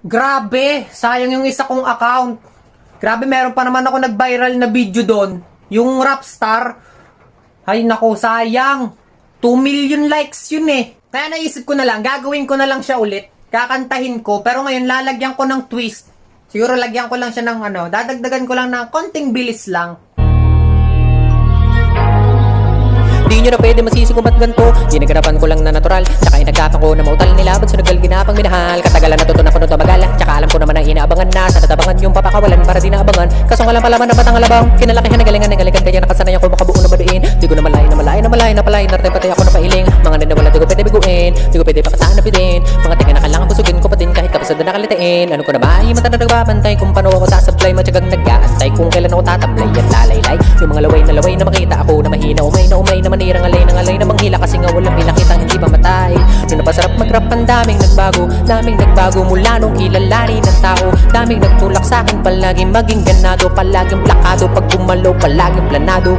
Grabe, sayang yung isa kong account. Grabe, meron pa naman ako nag-viral na video doon. Yung Rapstar. Ay nako, sayang. 2 million likes yun eh. Kaya naisip ko na lang, gagawin ko na lang siya ulit. Kakantahin ko, pero ngayon lalagyan ko ng twist. Siguro lagyan ko lang siya ng dadagdagan ko lang ng konting bilis lang. Di nyo na pwede masisi kung ba't ganito. Ginaganapan ko lang na natural. Tsaka inagkatan ko na mautal nila. Ba't sunagal ginapang minahal? Katagalan natutunan ko nung tumagal. Tsaka alam ko naman ang inaabangan na. Sa natabangan yung papakawalan para di naabangan. Kaso nga lang palaman na batang alabang. Kinalakihan na galingan kaya nakasanay ako makabuo na baduin. Di ko na malay Nartay patay ako na pailing. Mga nanawala di ko pwede biguin. Di ko pwede pakataan na pitin. Mga tinga na kailangan busugin ko pa din kahit kapasad na nakalitain. Ano ko na ba? Yung mata na nagbabantay. Kung paano ako sasablay. Matyagang nag-aantay. Kung kailan ako tatablay at lalaylay. Yung mga laway na makita ako na mahina. Umay na manirang alay na manghila. Kasi nga walang pinakitang hindi pa matay. Nung napasarap mag-rap ang daming nagbago mula nung kilalanin ng tao. Daming nagtulak sa akin palaging maging ganado. Palaging plakado pag bumalo palaging planado.